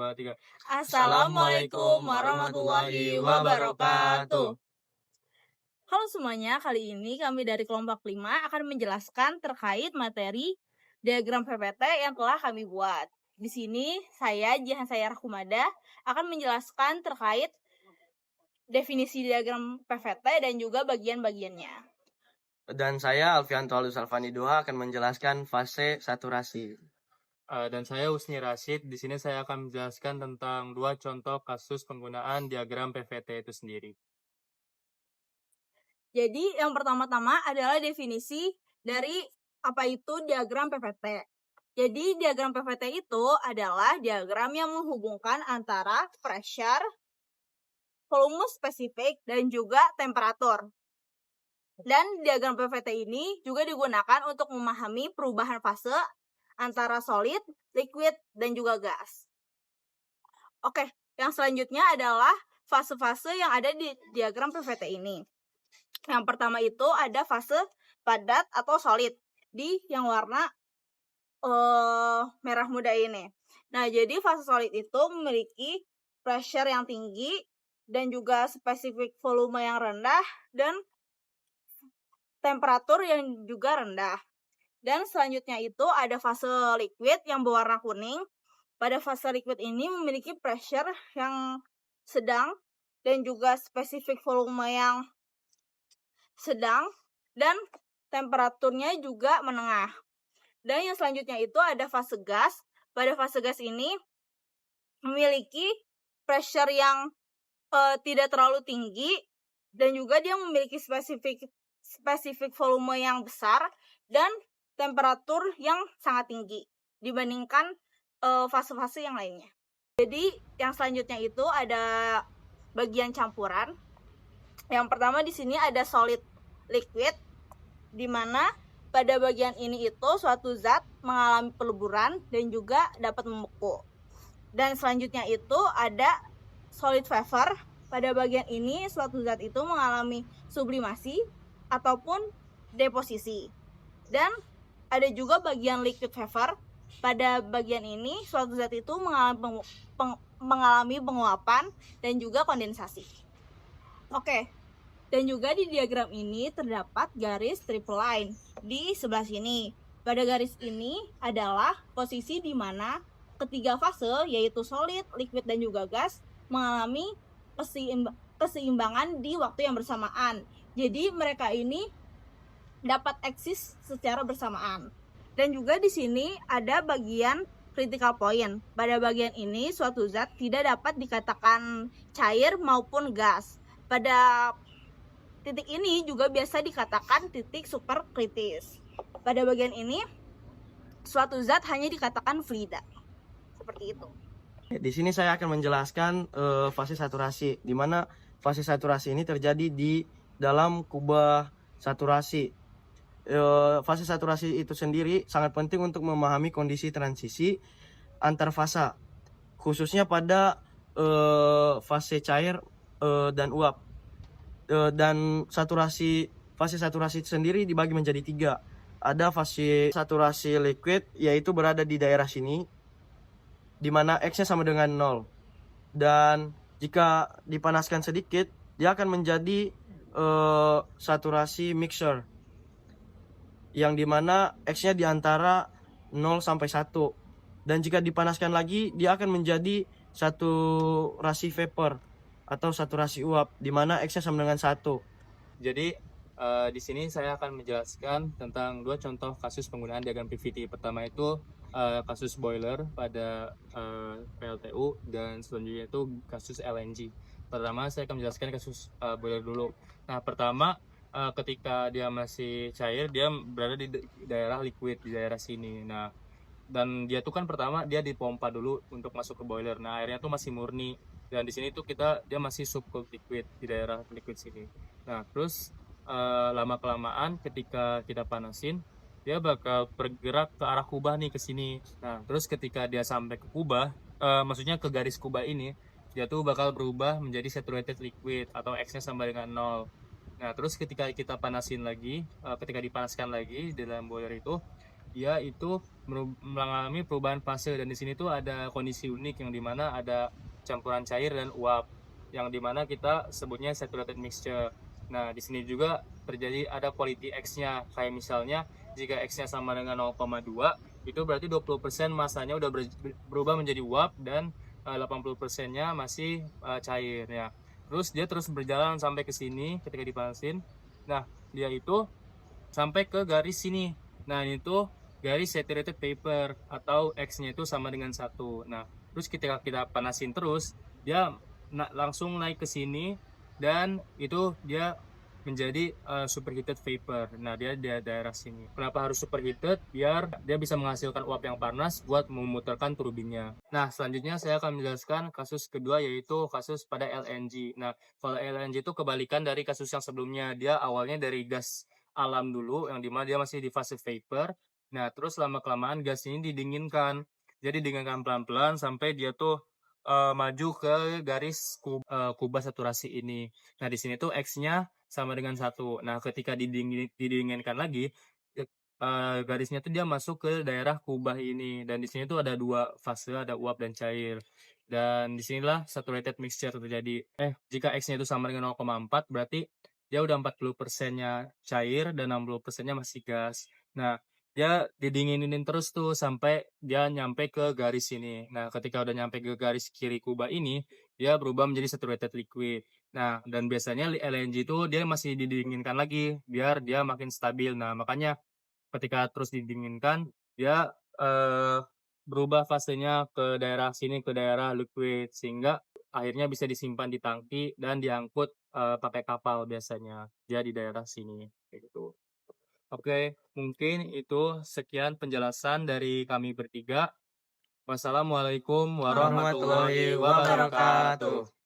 3. Assalamualaikum warahmatullahi wabarakatuh. Halo semuanya, kali ini kami dari kelompok 5 akan menjelaskan terkait materi diagram PPT yang telah kami buat. Di sini saya, Jihan Sayarah Kumada, akan menjelaskan terkait definisi diagram PPT dan juga bagian-bagiannya. Dan saya, Alfianto Alus Alfani Duha, akan menjelaskan fase saturasi. Dan saya Husni Rashid. Di sini saya akan menjelaskan tentang 2 contoh kasus penggunaan diagram PVT itu sendiri. Jadi yang pertama-tama adalah definisi dari apa itu diagram PVT. Jadi diagram PVT itu adalah diagram yang menghubungkan antara pressure, volume spesifik, dan juga temperatur. Dan diagram PVT ini juga digunakan untuk memahami perubahan fase antara solid, liquid, dan juga gas. Oke, yang selanjutnya adalah fase-fase yang ada di diagram PVT ini. Yang pertama itu ada fase padat atau solid di yang warna merah muda ini. Nah, jadi fase solid itu memiliki pressure yang tinggi dan juga spesifik volume yang rendah dan temperatur yang juga rendah. Dan selanjutnya itu ada fase liquid yang berwarna kuning. Pada fase liquid ini memiliki pressure yang sedang dan juga spesifik volume yang sedang dan temperaturnya juga menengah. Dan yang selanjutnya itu ada fase gas. Pada fase gas ini memiliki pressure yang tidak terlalu tinggi dan juga dia memiliki spesifik volume yang besar dan temperatur yang sangat tinggi dibandingkan fase-fase yang lainnya. Jadi yang selanjutnya itu ada bagian campuran. Yang pertama di sini ada solid liquid, di mana pada bagian ini itu suatu zat mengalami peleburan dan juga dapat membeku. Dan selanjutnya itu ada solid vapor. Pada bagian ini suatu zat itu mengalami sublimasi ataupun deposisi. Dan ada juga bagian liquid vapor. Pada bagian ini suatu zat itu mengalami penguapan dan juga kondensasi. Oke. Dan juga di diagram ini terdapat garis triple line di sebelah sini. Pada garis ini adalah posisi di mana ketiga fase yaitu solid, liquid, dan juga gas mengalami keseimbangan di waktu yang bersamaan. Jadi mereka ini dapat eksis secara bersamaan. Dan juga di sini ada bagian critical point. Pada bagian ini suatu zat tidak dapat dikatakan cair maupun gas. Pada titik ini juga biasa dikatakan titik superkritis. Pada bagian ini suatu zat hanya dikatakan fluida. Seperti itu. Di sini saya akan menjelaskan fase saturasi, di mana fase saturasi ini terjadi di dalam kubah saturasi. Fase saturasi itu sendiri sangat penting untuk memahami kondisi transisi antar fasa, khususnya pada fase cair dan uap. Dan fase saturasi itu sendiri dibagi menjadi 3. Ada fase saturasi liquid, yaitu berada di daerah sini, di mana X-nya sama dengan 0. Dan jika dipanaskan sedikit, dia akan menjadi saturasi mixture, yang dimana X-nya di antara 0 sampai 1. Dan jika dipanaskan lagi, dia akan menjadi saturasi vapor atau saturasi uap, di mana X-nya sama dengan 1. Jadi di sini saya akan menjelaskan tentang 2 contoh kasus penggunaan diagram PVT. Pertama itu kasus boiler pada PLTU, dan selanjutnya itu kasus LNG. Pertama saya akan menjelaskan kasus boiler dulu. Nah, pertama ketika dia masih cair, dia berada di daerah liquid, di daerah sini. Nah, dan dia tuh kan pertama dia dipompa dulu untuk masuk ke boiler. Nah, airnya tuh masih murni, dan di sini tuh dia masih subcooled liquid di daerah liquid sini. Nah, terus lama kelamaan ketika kita panasin, dia bakal bergerak ke arah kubah nih, ke sini. Nah, terus ketika dia sampai ke kubah, maksudnya ke garis kubah ini, dia tuh bakal berubah menjadi saturated liquid atau X-nya sama dengan 0. Nah, terus ketika kita panasin lagi, ketika dipanaskan lagi di dalam boiler itu, dia itu mengalami perubahan fase, dan di sini tuh ada kondisi unik yang dimana ada campuran cair dan uap yang dimana kita sebutnya saturated mixture. Nah, di sini juga terjadi ada quality X-nya, kayak misalnya jika X-nya sama dengan 0,2, itu berarti 20% masanya udah berubah menjadi uap dan 80%-nya masih cair ya. Terus dia terus berjalan sampai ke sini ketika dipanasin. Nah, dia itu sampai ke garis sini. Nah, ini tuh garis saturated paper atau X-nya itu sama dengan 1. Nah, terus ketika kita panasin terus, dia langsung naik ke sini dan itu dia menjadi superheated vapor. Nah, dia di daerah sini. Kenapa harus superheated? Biar dia bisa menghasilkan uap yang panas buat memutarkan turbinnya. Nah, selanjutnya saya akan menjelaskan kasus kedua, yaitu kasus pada LNG. Nah, kalau LNG itu kebalikan dari kasus yang sebelumnya. Dia awalnya dari gas alam dulu, yang dimana dia masih di fase vapor. Nah, terus lama-kelamaan gas ini didinginkan. Jadi didinginkan pelan-pelan sampai dia tuh maju ke garis kubah saturasi ini. Nah, di sini tuh X-nya sama dengan 1. Nah, ketika didinginkan lagi, garisnya tuh dia masuk ke daerah kubah ini. Dan di sini tuh ada 2 fase, ada uap dan cair. Dan disinilah saturated mixture terjadi. Jika X-nya itu sama dengan 0,4, berarti dia udah 40%-nya cair dan 60%-nya masih gas. Nah, dia didinginin terus tuh sampai dia nyampe ke garis ini. Nah, ketika udah nyampe ke garis kiri kubah ini, dia berubah menjadi saturated liquid. Nah, dan biasanya LNG itu dia masih didinginkan lagi biar dia makin stabil. Nah, makanya ketika terus didinginkan, dia berubah fasenya ke daerah sini, ke daerah liquid, sehingga akhirnya bisa disimpan di tangki dan diangkut pakai kapal biasanya. Dia di daerah sini, kayak gitu. Oke, mungkin itu sekian penjelasan dari kami bertiga. Wassalamualaikum warahmatullahi Warahmatullahi wabarakatuh. wabarakatuh.